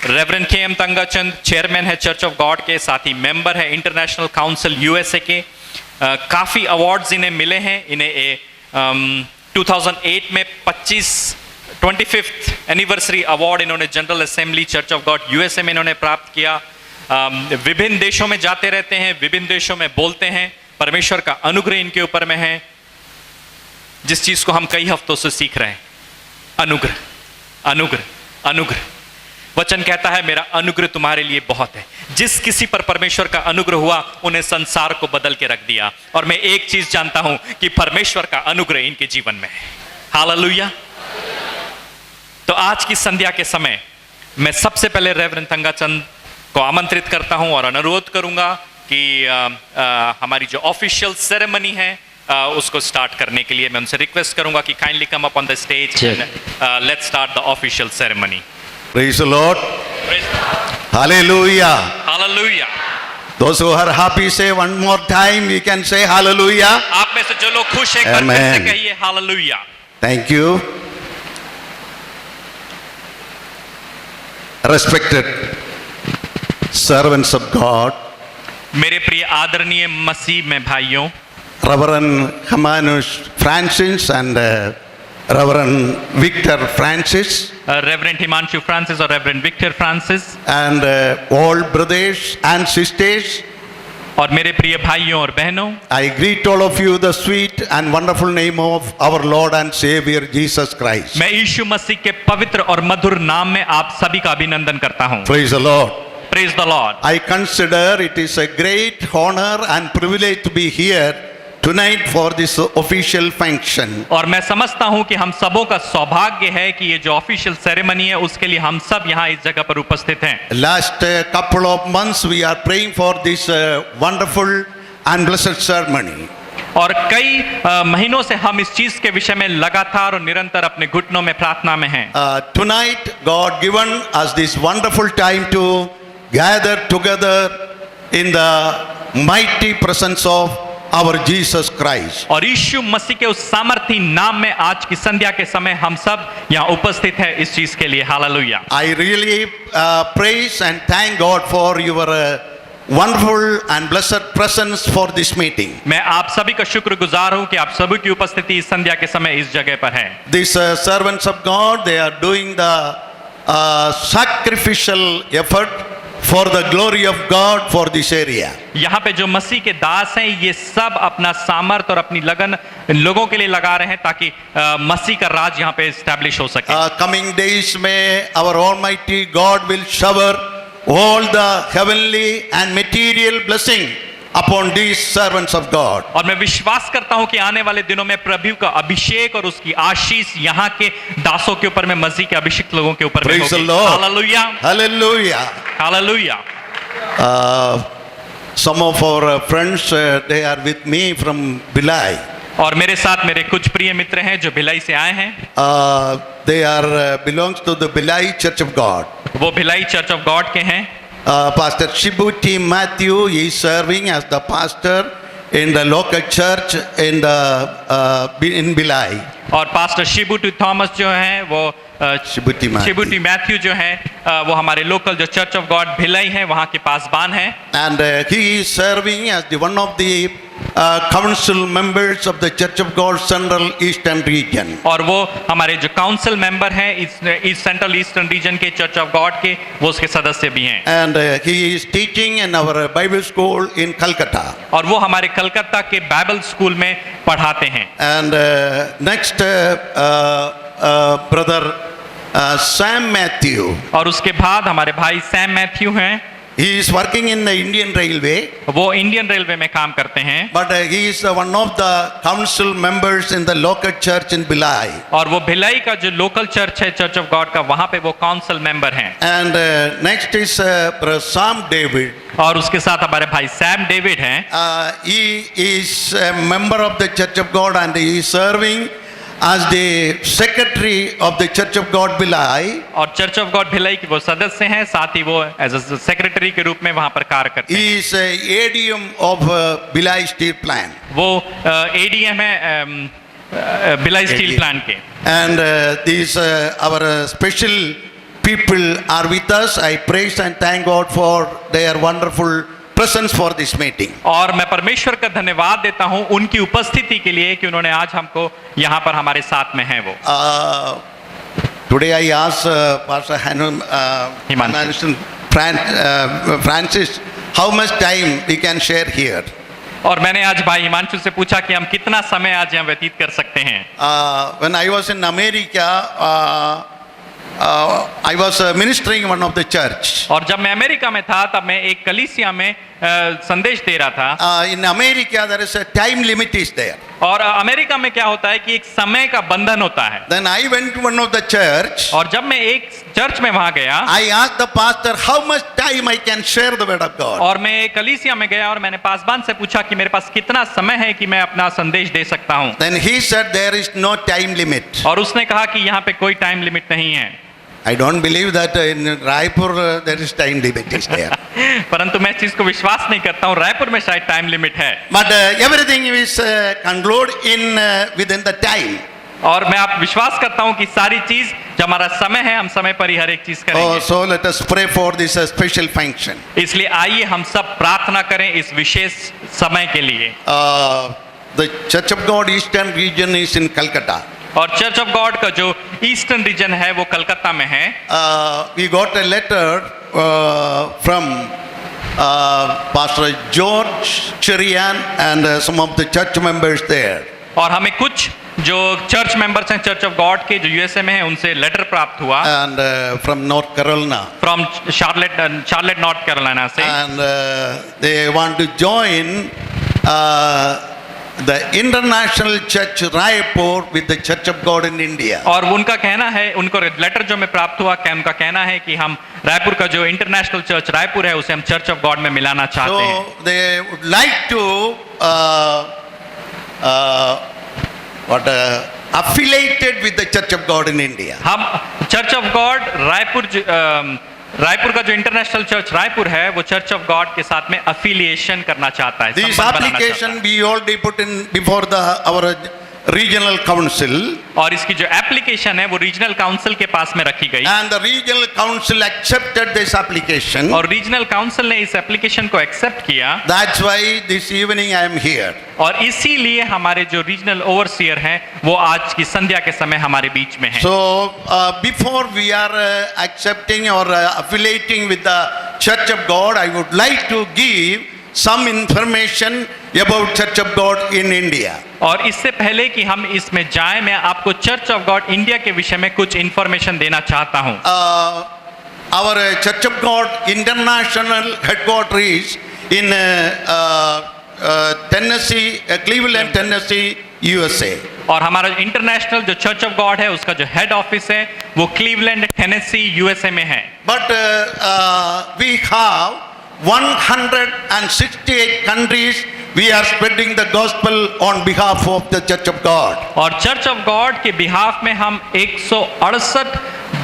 Reverend K M. Thangachand chairman है church of God के, साथ ही मेंबर है इंटरनेशनल काउंसिल यूएसए के। काफ़ी अवार्ड्स इन्हें मिले हैं। इन्हें 2008 में 25th एनिवर्सरी अवार्ड इन्होंने general assembly church of God USA में इन्होंने प्राप्त किया। विभिन्न देशों में जाते रहते हैं, विभिन्न देशों में बोलते हैं, परमेश्वर का अनुग्रह इनके ऊपर में है। जिस चीज को हम कई हफ्तों से सीख रहे हैं, अनुग्रह अनुग्रह अनुग्रह। वचन कहता है मेरा अनुग्रह तुम्हारे लिए बहुत है। जिस किसी पर परमेश्वर का अनुग्रह हुआ उन्हें संसार को बदल के रख दिया। और मैं एक चीज जानता हूं कि परमेश्वर का अनुग्रह इनके जीवन में है। हालेलुया। तो आज की संध्या के समय मैं सबसे पहले रेवरेंड तंगाचंद को आमंत्रित करता हूं और अनुरोध करूंगा कि हमारी जो ऑफिशियल सेरेमनी है उसको स्टार्ट करने के लिए मैं उनसे रिक्वेस्ट करूंगा कि kindly come up on the stage and let's start the official ceremony. Praise the Lord. Hallelujah. Hallelujah. Those who are happy say one more time. You can say hallelujah. आप में से जो लोग खुश हैं, एक बार फिर से कहिए hallelujah. Thank you. Respected servants of God. मेरे प्रिय आदरणीय मसीह में भाइयों, Reverend Hermanus Francis and Reverend Victor Francis. Reverend Himanshu Francis और reverend Victor Francis, And all brothers and sisters. और मेरे प्रिय भाइयों और बहनों, I greet all of you the sweet and wonderful name of our Lord and Savior Jesus Christ. मैं यीशु मसीह के पवित्र और मधुर नाम में आप सभी का अभिनंदन करता हूं। Praise the Lord. Praise the Lord. I consider it is a great honor and privilege to be here tonight for this official function. और मैं समझता हूं कि हम सबों का सौभाग्य है कि ये जो ऑफिशियल सेरेमनी है उसके लिए हम सब यहाँ इस जगह पर उपस्थित हैं। Last couple of months we are praying for this wonderful and blessed ceremony. और कई महीनों से हम इस चीज के विषय में लगातार और निरंतर अपने घुटनों में प्रार्थना में हैं। Tonight God given us this wonderful time to gather together in the mighty presence of our Jesus Christ. और यीशु मसीह के उस सामर्थी नाम में आज की संध्या के समय हम सब यहाँ उपस्थित हैं इस चीज के लिए। Hallelujah. I really praise and thank God for your wonderful and blessed presence for this meeting. मैं आप सभी का शुक्रगुजार हूँ कि आप सभी की उपस्थिति इस संध्या के समय इस जगह पर है। These servants of God, they are doing the sacrificial effort for the glory of God for this area. यहाँ पे जो मसीह के दास हैं ये सब अपना सामर्थ और अपनी लगन लोगों के लिए लगा रहे हैं ताकि मसीह का राज यहाँ पे एस्टैब्लिश हो सके। Coming days may our Almighty God will shower all the heavenly and material blessing upon these servants of God. और मैं विश्वास करता हूं कि आने वाले दिनों में प्रभु का अभिषेक और उसकी आशीष यहाँ के दासों के ऊपर में, मसीह के अभिषिक्त लोगों के ऊपर में Praise the होगी। Lord. Hallelujah. Hallelujah. Hallelujah. Some of our friends they are with me from Bilai. और मेरे साथ मेरे कुछ प्रिय मित्र हैं जो भिलाई से आए हैं। They are belongs to the Bilai Church of God. वो भिलाई चर्च ऑफ गॉड के हैं। Pastor Shibuti Matthew is serving as the pastor in the local church in Bilai. और पास्टर शिबुटी थॉमस जो हैं वो शिबुटी मैथ्यू जो हैं वो हमारे लोकल जो चर्च ऑफ गॉड भिलाई है वहाँ के पासबान हैं। And he is serving as the one of the council members of the Church of God Central Eastern Region. और वो हमारे जो काउंसिल मेंबर हैं इस सेंट्रल ईस्टर्न रीजन के चर्च ऑफ गॉड के, वो उसके सदस्य भी हैं। And he is teaching in our Bible school in Calcutta. और वो हमारे कलकत्ता के बाइबल स्कूल में पढ़ाते हैं। And next brother Sam Matthew. और उसके बाद हमारे भाई सैम मैथ्यू हैं। He is working in the Indian Railway. वो इंडियन रेलवे में काम करते हैं। But he is one of the council members in the local church in Bilai. और वो भिलाई का जो लोकल चर्च है चर्च ऑफ गॉड का, वहाँ पे वो काउंसिल मेंबर हैं। And next is Brother Sam David. और उसके साथ हमारे भाई सैम डेविड हैं। He is a member of the Church of God and he is serving as the secretary of the Church of God Bilai. और church of God Bhilai के वो सदस्य हैं, साथ ही वो एज अ सेक्रेटरी के रूप में वहाँ पर कार्य करते हैं। He is a ADM of Bilai Steel Plant. वो ADM है भिलाई स्टील प्लांट के। And this our special people are with us. I praise and thank God for their wonderful presence for this meeting. और मैं परमेश्वर का धन्यवाद देता हूं उनकी उपस्थिति के लिए कि उन्होंने आज हमको यहाँ पर हमारे साथ में हैं वो। Today I asked Pastor Himanshu. Francis, how much time we can share here? और मैंने आज भाई हिमांशु से पूछा कि हम कितना समय आज यहाँ व्यतीत कर सकते हैं। When I was in America, I was ministering in one of the church. और जब मैं अमेरिका में था तब मैं एक कलीसिया में संदेश दे रहा था। In America there is a time limit is there. और अमेरिका में क्या होता है कि एक समय का बंधन होता है। Then I went to one of the church. और जब मैं एक चर्च में वहां गया, I asked the pastor how much time I can share the word of God. और मैं एक कलीसिया में गया और मैंने पासबान से पूछा कि मेरे पास कितना समय है कि मैं अपना संदेश दे सकता हूं। Then he said there is no time limit. और उसने कहा कि यहाँ पे कोई टाइम लिमिट नहीं है। I don't believe that in Raipur there is time limit is there. परंतु मैं इस चीज को विश्वास नहीं करता हूँ, रायपुर में शायद टाइम लिमिट है। But everything is concluded in within the time. और मैं आप विश्वास करता हूँ कि सारी चीज जो हमारा समय है हम समय पर ही हर एक चीज करेंगे। So let us pray for this special function. इसलिए आइए हम सब प्रार्थना करें इस विशेष समय के लिए। The Church of God Eastern region is in Calcutta. और चर्च ऑफ गॉड का जो ईस्टर्न रीजन है वो कलकत्ता में है। We got a letter from Pastor George Cherian and some of the church members there. और हमें कुछ जो चर्च मेंबर्स हैं चर्च ऑफ गॉड के जो यूएसए में हैं उनसे लेटर प्राप्त हुआ। And from North Carolina. From Charlotte north Carolina से। And they want to join the International Church Raipur with the Church of God in India. और उनका कहना है, उनको लेटर जो में प्राप्त हुआ क्या उनका कहना है कि हम रायपुर का जो इंटरनेशनल चर्च रायपुर है उसे हम चर्च ऑफ गॉड में मिलाना चाहते हैं। So they would like to affiliated with the Church of God in India. हम चर्च ऑफ गॉड रायपुर का जो इंटरनेशनल चर्च रायपुर है वो चर्च ऑफ गॉड के साथ में अफिलिएशन करना चाहता है। This application we already put in before our regional council. और इसकी जो एप्लीकेशन है वो रीजनल काउंसिल के पास में रखी गई। And the regional council accepted this application. और रीजनल काउंसिल ने इस एप्लीकेशन को एक्सेप्ट किया। That's why this evening I am here. और इसीलिए हमारे जो रीजनल ओवरसीयर हैं वो आज की संध्या के समय हमारे बीच में हैं। So before we are accepting or affiliating with the Church of God, I would like to give some information about Church of God in India. और इससे पहले कि हम इसमें जाएं मैं आपको चर्च ऑफ गॉड इंडिया के विषय में कुछ इंफॉर्मेशन देना चाहता हूं। Our Church of God international headquarters is in Tennessee, Cleveland, Tennessee, USA. और हमारा इंटरनेशनल जो चर्च ऑफ गॉड है उसका जो हेड ऑफिस है वो क्लीवलैंड टेनेसी यूएसए में है। But we have 168 countries we are spreading the gospel on behalf of the Church of God. और चर्च ऑफ गॉड के बिहाफ में हम 168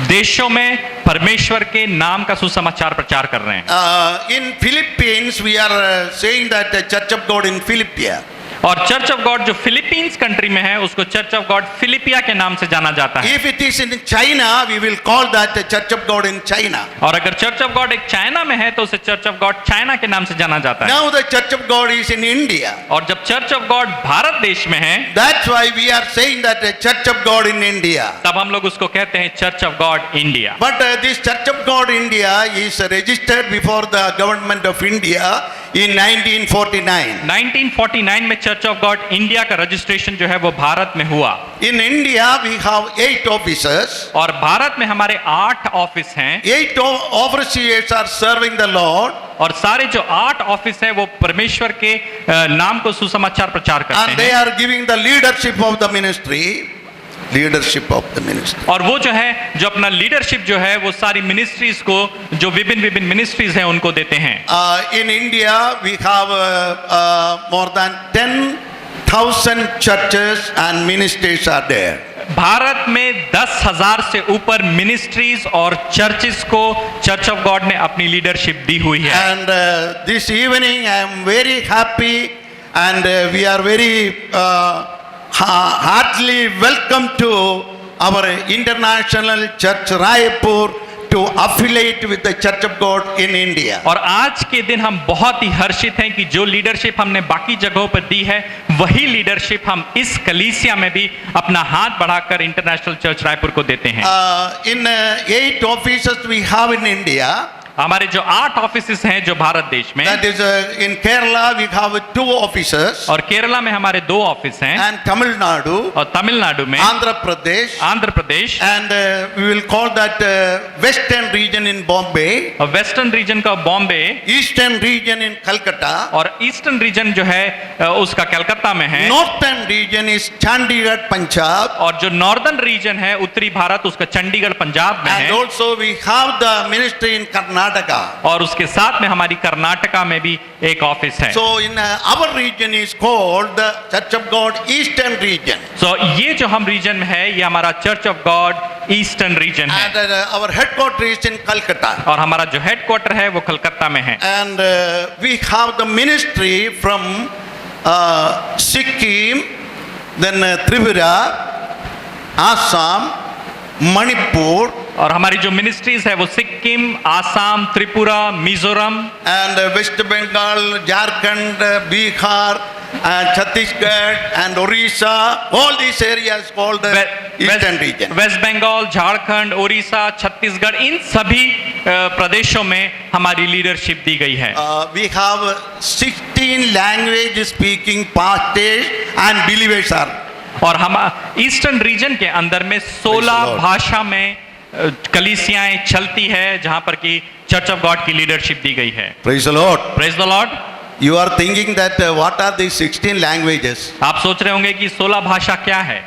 देशों में परमेश्वर के नाम का सुसमाचार प्रचार कर रहे हैं। In Philippines we are saying that the Church of God in Philippia. और चर्च ऑफ गॉड जो फिलीपींस कंट्री में है उसको चर्च ऑफ गॉड फिलिपिया के नाम से जाना जाता है। If it is in China, we will call that the Church of God in China. और अगर चर्च ऑफ गॉड एक चाइना में है तो उसे चर्च ऑफ गॉड चाइना के नाम से जाना जाता है। Now the Church of God is in India. और जब चर्च ऑफ गॉड भारत देश में है That's why we are saying that the Church of God in India. तब हम लोग उसको कहते हैं church of God India. But this Church of God India is registered before the government of India in 1949. 1949 में चर्च ऑफ गॉड इंडिया का registration जो है वो भारत में हुआ। In India we have 8 officers. और भारत में हमारे 8 ऑफिस हैं। 8 officers are serving the Lord. और सारे जो 8 ऑफिस हैं वो परमेश्वर के नाम को सुसमाचार प्रचार करते हैं। And they are giving the leadership of the ministry. Leadership of the ministry. और वो जो है जो अपना लीडरशिप जो है वो सारी मिनिस्ट्रीज को जो विभिन्न मिनिस्ट्रीज हैं उनको देते हैं। In India we have more than 10,000 churches and ministries are there. Bharat में 10,000 से ऊपर मिनिस्ट्रीज और चर्चेस को चर्च ऑफ गॉड ने अपनी लीडरशिप दी हुई है। And this evening I am very happy and we are very heartily welcome to our International Church Raipur to affiliate with the Church of God in India. और आज के दिन हम बहुत ही हर्षित हैं कि जो लीडरशिप हमने बाकी जगहों पर दी है वही लीडरशिप हम इस कलीसिया में भी अपना हाथ बढ़ाकर इंटरनेशनल चर्च रायपुर को देते हैं। In 8 offices we have in India. हमारे जो 8 ऑफिसेस हैं जो भारत देश में, That is in Kerala we have 2 offices. और केरला में हमारे 2 ऑफिस हैं, And Tamil Nadu, और तमिलनाडु में, Andhra Pradesh, Andhra Pradesh, and we will call that Western region in Bombay, और वेस्टर्न रीजन का Bombay, Eastern region in Calcutta, और ईस्टर्न रीजन जो है उसका कलकत्ता में है, Northern region is Chandigarh, Punjab, और जो नॉर्दर्न रीजन है उत्तरी भारत उसका चंडीगढ़ पंजाब में and है, also we have the ministry in Karnataka. और उसके साथ में हमारी कर्नाटका में भी एक ऑफिस है। So in our region is called the Church of God Eastern region. सो ये जो हम रीजन में है ये हमारा church of God eastern region है, And our headquarters is in Calcutta. और हमारा जो हेडक्वार्टर है वो कलकत्ता में है। And we have the ministry from Sikkim, then Tripura, Assam, Manipur, और हमारी जो मिनिस्ट्रीज है वो Sikkim, Assam, Tripura, Mizoram, and West Bengal, Jharkhand, Bihar, and Chhattisgarh, and Orissa. All these areas called the Eastern region. West Bengal, Jharkhand, Orissa, Chhattisgarh, इन सभी प्रदेशों में हमारी लीडरशिप दी गई है। We have 16 language speaking pastors and believers are. और हम ईस्टर्न रीजन के अंदर में 16 Lord. भाषा में कलीसियाएं चलती है जहां पर कि चर्च ऑफ गॉड की लीडरशिप दी गई है। Praise the Lord. Praise the Lord. You are thinking that what are these 16 languages? आप सोच रहे होंगे कि 16 भाषा क्या है।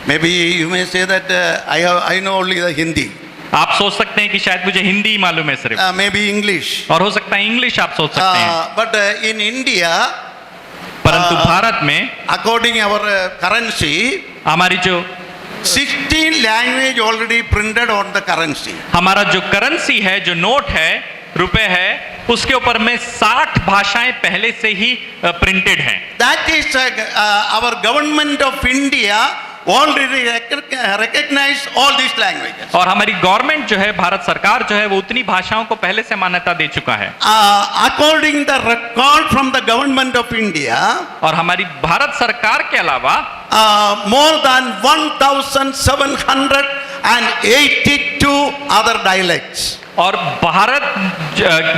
Maybe you may say that I know only the Hindi. आप सोच सकते हैं कि शायद मुझे हिंदी मालूम है सिर्फ, Maybe English. और हो सकता है इंग्लिश आप सोच सकते हैं। But in India, परंतु भारत में according our currency, हमारी जो 16 language already printed on the currency. हमारा जो करेंसी है, जो नोट है, रुपए है, उसके ऊपर में 60 भाषाएं पहले से ही प्रिंटेड हैं। That is our government of India already recognize all these languages. और हमारी गवर्नमेंट जो है, भारत सरकार जो है, वो उतनी भाषाओं को पहले से मान्यता दे चुका है। According the record from the government of India, और हमारी भारत सरकार के अलावा more than 1,782 other dialects. और भारत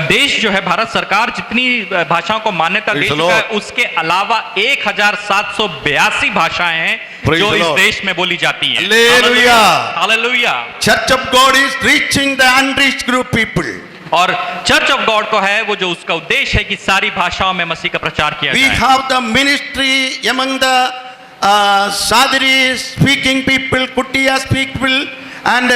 देश जो है, भारत सरकार जितनी भाषाओं को मान्यता दे चुका है उसके अलावा 1782 भाषाएं हैं जो इस देश में बोली जाती हैं। Hallelujah. Hallelujah. Church of God is reaching the unreached group people. और चर्च ऑफ गॉड को है वो जो उसका उद्देश्य है कि सारी भाषाओं में मसीह का प्रचार किया We जाए। have the ministry among the Sadri speaking people, Kutiya speaking people, and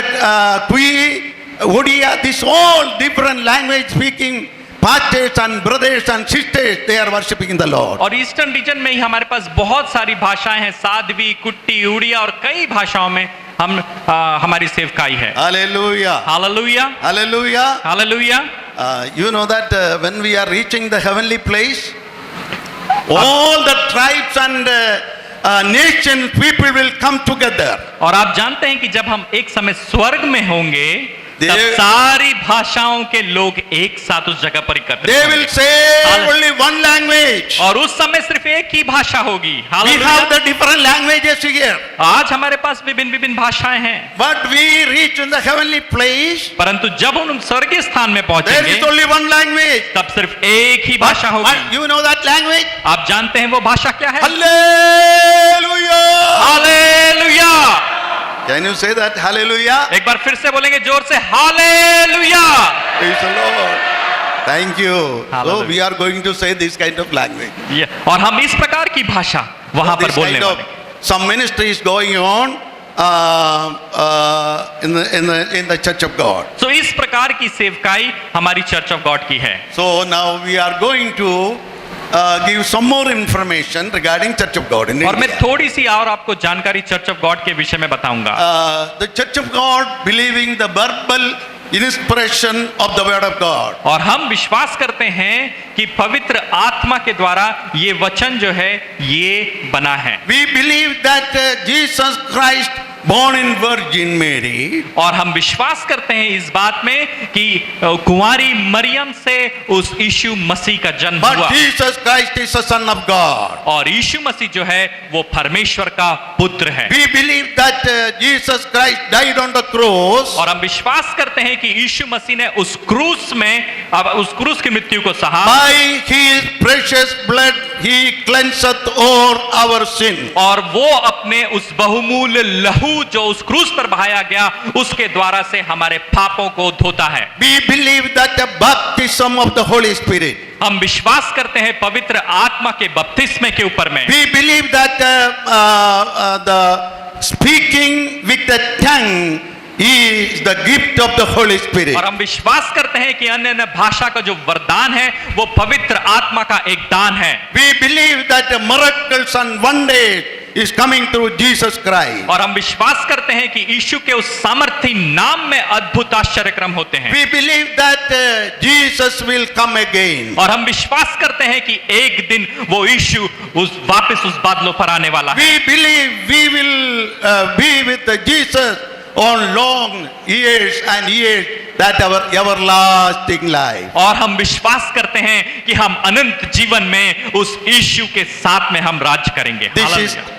Kui, Odia, this all different language speaking pastors and brothers and sisters, they are worshiping in the Lord. और eastern region में ही हमारे पास बहुत सारी भाषाएं हैं, साध्वी, कुट्टी, उड़िया और कई भाषाओं में हम हमारी सेवकाई है। Hallelujah. Hallelujah, Hallelujah. Hallelujah. You know that when we are reaching the heavenly place, all the tribes and nation people will come together. और आप जानते हैं कि जब हम एक समय स्वर्ग में होंगे तब They- सारी भाषाओं के लोग एक साथ उस जगह पर एकत्रित They होंगे। will say only one language. और उस समय सिर्फ एक ही भाषा होगी। We hallelujah. have the different languages here. आज हमारे पास विभिन्न विभिन्न भाषाएं हैं, But we reach in the heavenly place, परंतु जब हम स्वर्गीय स्थान में there पहुंचेंगे is only one language. तब सिर्फ एक ही भाषा होगी। But you know that language? आप जानते हैं वो भाषा क्या है? Hallelujah. Hallelujah. Can you say that? Hallelujah. एक बार फिर से बोलेंगे जोर से, hallelujah. Praise the Lord. Thank you. So Hallelujah. we are going to say this kind of language. और हम इस प्रकार की भाषा वहां पर This बोलने kind of वाले। some ministry is going on in the Church of God. तो इस प्रकार की सेवकाई हमारी चर्च ऑफ गॉड की है। So now we are going to give some more information regarding Church of God in और मैं India. थोड़ी सी और आपको जानकारी चर्च ऑफ गॉड के विषय में बताऊंगा। The Church of God believing the verbal inspiration of the Word of God. और हम विश्वास करते हैं कि पवित्र आत्मा के द्वारा ये वचन जो है ये बना है। We believe that Jesus Christ born in Virgin Mary, और हम विश्वास करते हैं इस बात में कि कुंवारी मरियम से उस यीशु मसीह का जन्म but हुआ, Jesus Christ is the Son of God. और यीशु मसीह जो है वो परमेश्वर का पुत्र है। We believe that Jesus Christ died on the cross, और हम विश्वास करते हैं कि यीशु मसीह ने उस क्रूस में, अब उस क्रूस की मृत्यु को सहा, by his precious blood he cleanseth all our sin. और वो अपने उस बहुमूल्य लहू जो उस क्रूस पर बहाया गया उसके द्वारा से हमारे पापों को धोता है। We believe that the baptism of the Holy Spirit. हम विश्वास करते हैं पवित्र आत्मा के बपतिस्मे के ऊपर में। We believe that the speaking with the tongue is the gift of the Holy Spirit. और हम विश्वास करते हैं कि अन्य अन्य भाषा का जो वरदान है वो पवित्र आत्मा का एक दान है। We believe that the miracles and wonders is coming through Jesus Christ. और हम विश्वास करते हैं कि यीशु के उस सामर्थी नाम में अद्भुत आश्चर्यक्रम होते हैं। We believe that Jesus will come again. और हम विश्वास करते हैं कि एक दिन वो यीशु वापस उस बादलों पर आने वाला है। We believe we will be with Jesus on long years and years, that our everlasting life. और हम विश्वास करते हैं कि हम अनंत जीवन में उस यीशु के साथ में हम राज करेंगे।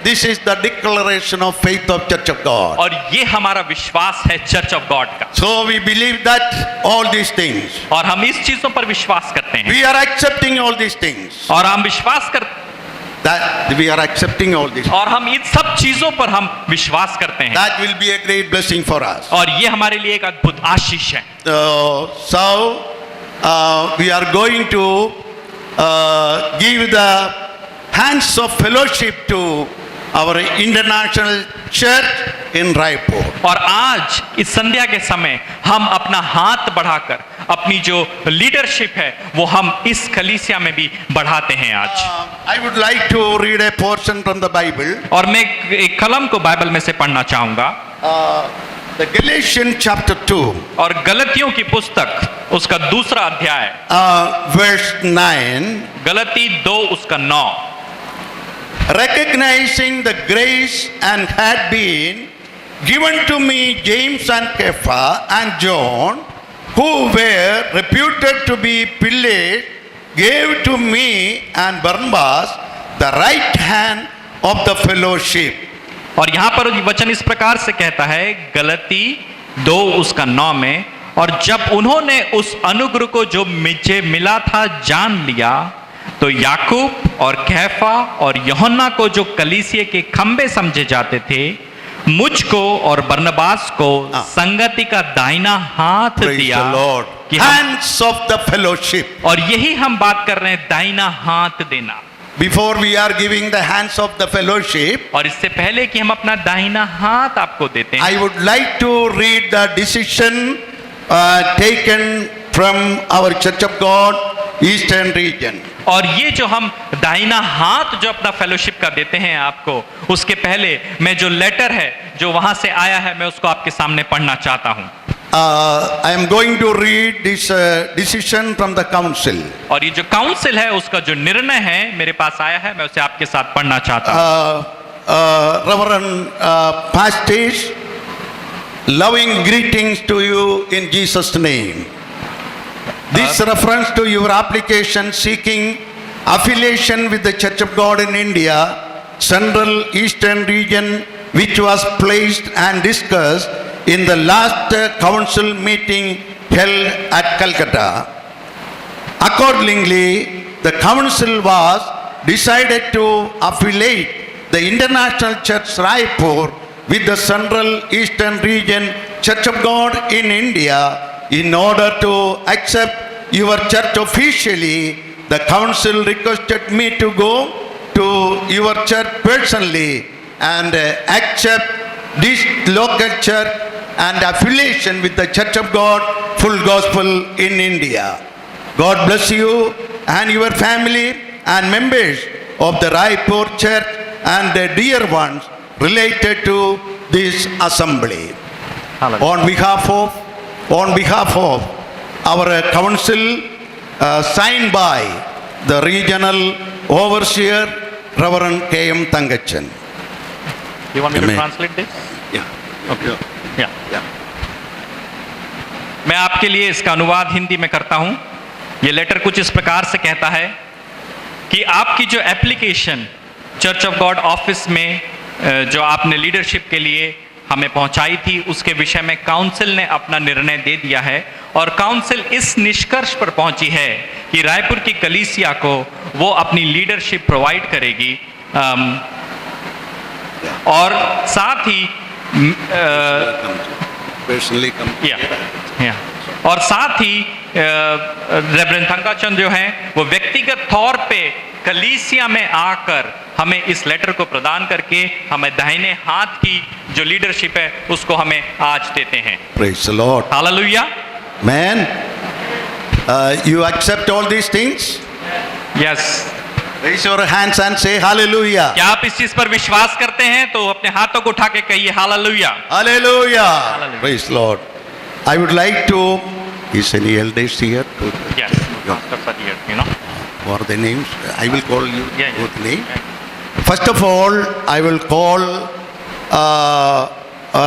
This is the declaration of faith of Church of God. और ये हमारा विश्वास है चर्च ऑफ गॉड का। So we believe that all these things. और हम इस चीजों पर विश्वास करते हैं। We are accepting all these things. और हम विश्वास करते That we are accepting all this. और हम इन सब चीजों पर हम विश्वास करते हैं। That will be a great blessing for us. और ये हमारे लिए एक अद्भुत आशीष है। So we are going to give the hands of fellowship to our international church in Raipur. और आज इस संध्या के समय हम अपना हाथ बढ़ाकर अपनी जो लीडरशिप है वो हम इस कलीसिया में भी बढ़ाते हैं आज। I would like to read a portion from the Bible. और मैं एक कलम को बाइबल में से पढ़ना चाहूंगा। The Galatians chapter 2. और गलतियों की पुस्तक उसका दूसरा अध्याय verse 9. गलती 2 उसका 9। Recognizing the grace and had been given to me James and Kepha and John, who were reputed to be pillars, gave to me and Barnabas the right hand of the fellowship. और यहाँ पर वचन इस प्रकार से कहता है, गलती 2 उसका 9 में, और जब उन्होंने उस अनुग्रह को जो मुझे मिला था जान लिया तो याकूब और कैफा और यूहन्ना को जो कलीसिया के खंबे समझे जाते थे, मुझको और बरनबास को संगति का दाहिना हाथ दिया कि hands of the fellowship. और यही हम बात कर रहे हैं, दाहिना हाथ देना। Before we are giving the hands of the fellowship, और इससे पहले कि हम अपना दाहिना हाथ आपको देते हैं, I would like to read the decision taken from our Church of God Eastern region. और ये जो हम दाहिना हाथ जो अपना फेलोशिप का देते हैं आपको, उसके पहले मैं जो लेटर है जो वहां से आया है मैं उसको आपके सामने पढ़ना चाहता हूं। I am going to read this decision from the council. और ये जो काउंसिल है उसका जो निर्णय है मेरे पास आया है, मैं उसे आपके साथ पढ़ना चाहता हूं। Reverend pastors, loving greetings to you in Jesus' name. This reference to your application seeking affiliation with the Church of God in India, Central Eastern region, which was placed and discussed in the last council meeting held at Calcutta. Accordingly, the council was decided to affiliate the International Church Raipur with the Central Eastern region Church of God in India. In order to accept your church officially, the council requested me to go to your church personally and accept this local church and affiliation with the Church of God, Full Gospel in India. God bless you and your family and members of the Raipur church and the dear ones related to this assembly. On behalf of our council, signed by the regional overseer, Reverend K.M. Thangachan. You want me to Amen. translate this? Yeah. Okay या मैं आपके लिए इसका अनुवाद हिंदी में करता हूं। ये लेटर कुछ इस प्रकार से कहता है कि आपकी जो application church of God office में जो आपने लीडरशिप के लिए हमें पहुंचाई थी, उसके विषय में काउंसिल ने अपना निर्णय दे दिया है और काउंसिल इस निष्कर्ष पर पहुंची है कि रायपुर की कलीसिया को वो अपनी लीडरशिप प्रोवाइड करेगी और साथ ही Personally come. और साथ ही रेवरेंड थंगाचंद जो हैं वो व्यक्तिगत तौर पे कलीसिया में आकर हमें इस लेटर को प्रदान करके हमें दाहिने हाथ की जो लीडरशिप है उसको हमें आज देते हैं। Praise the Lord. Hallelujah. Man, you accept all these things? Yes. Raise your hands and say hallelujah. क्या आप इस चीज पर विश्वास करते हैं? तो अपने हाथों को उठा के कहिए hallelujah. Hallelujah. Hallelujah. Praise the Lord. I would like to. Is any elders here? Yes, pastors are here, you know. What are the names? I will call you Yeah, yeah. both names. First of all, I will call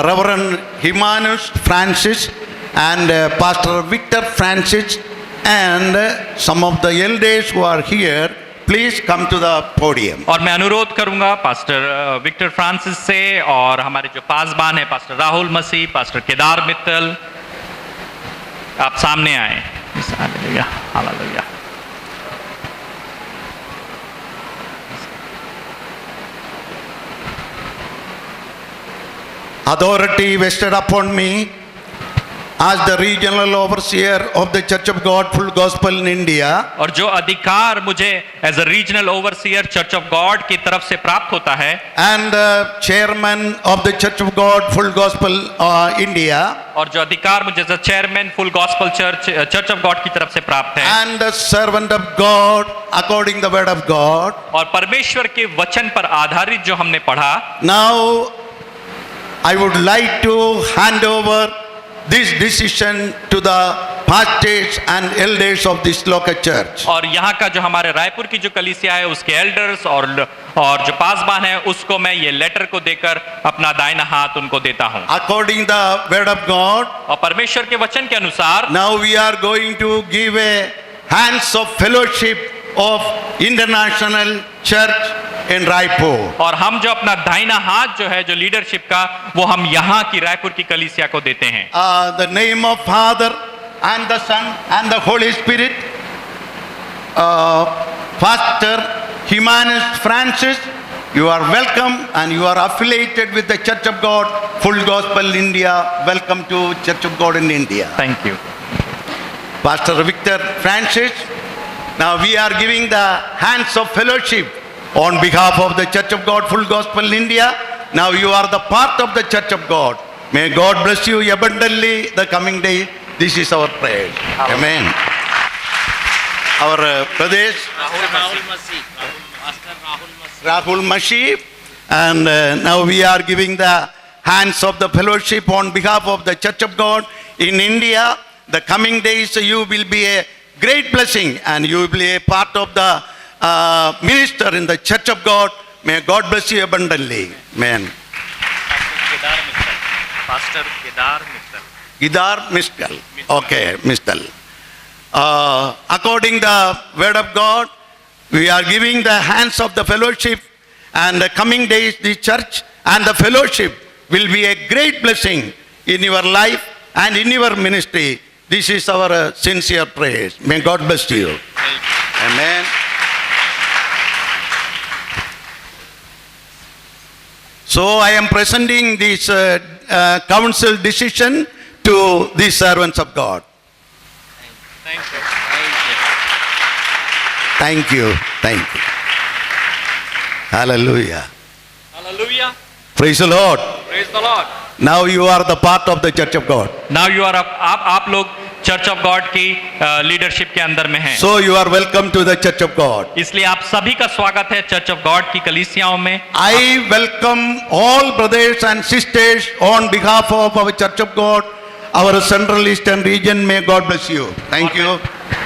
Reverend Himanus Francis and Pastor Victor Francis and some of the elders who are here. Please come to the podium. और मैं अनुरोध करूंगा pastor Victor Francis से और हमारे जो पासबान है pastor Rahul मसीह, pastor Kedar Mittal, आप सामने आए। Hallelujah, hallelujah. Authority vested upon me as the regional overseer of the Church of God Full Gospel in India. और जो अधिकार मुझे as a regional overseer church of God की तरफ से प्राप्त होता है And chairman of the Church of God Full Gospel India. और जो अधिकार मुझे as a chairman full gospel church of God की तरफ से प्राप्त है And the servant of God according the word of God. और परमेश्वर के वचन पर आधारित जो हमने पढ़ा, Now I would like to hand over this decision to the pastors and elders of this local church. और यहाँ का जो हमारे रायपुर की जो कलीसिया है उसके एल्डर्स और जो पासबान है उसको मैं ये लेटर को देकर अपना दाहिना हाथ उनको देता हूँ। According the word of God, और परमेश्वर के वचन के अनुसार now we are going to give a hands of fellowship of International Church in Raipur. और हम जो अपना दाहिना हाथ जो है जो लीडरशिप का वो हम यहाँ की रायपुर की कलीसिया को देते हैं। The name of Father and the Son and the Holy Spirit. Pastor Himanus Francis, you are welcome and you are affiliated with the Church of God Full Gospel India. Welcome to Church of God in India. Thank you. Pastor Victor Francis, now we are giving the hands of fellowship on behalf of the Church of God Full Gospel India. Now you are the part of the Church of God. May God bless you abundantly the coming day. This is our prayer. Amen. Our Pradesh Rahul Mashi, and now we are giving the hands of the fellowship on behalf of the Church of God in India. The coming days you will be a great blessing and you will be a part of the minister in the Church of God. May God bless you abundantly. Amen. Pastor Kedar Gidar Mistal. Okay, Mistal. According the word of God, we are giving the hands of the fellowship, and the coming days the church and the fellowship will be a great blessing in your life and in your ministry. This is our sincere praise. May God bless you. Amen. So I am presenting this council decision to these servants of God. Thank you. Thank you. Hallelujah. Hallelujah. Praise the Lord. Praise the Lord. Now you are the part of the Church of God. Now you are आप लोग church of God की leadership के अंदर में हैं। So you are welcome to the Church of God. इसलिए आप सभी का स्वागत है चर्च ऑफ गॉड की कलीसियाओं में। I welcome all brothers and sisters on behalf of our Church of God, our Central Eastern region. May God bless you. Thank you.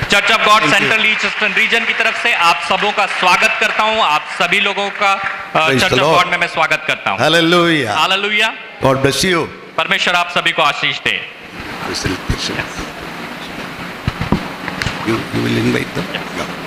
Church of God Thank you. Central eastern region की तरफ से आप सबों का स्वागत करता हूं। आप सभी लोगों का Praise church the of Lord. God में मैं स्वागत करता हूं। Hallelujah. Hallelujah. God bless you. परमेश्वर आप सभी को आशीष दे। You will invite them? Yeah.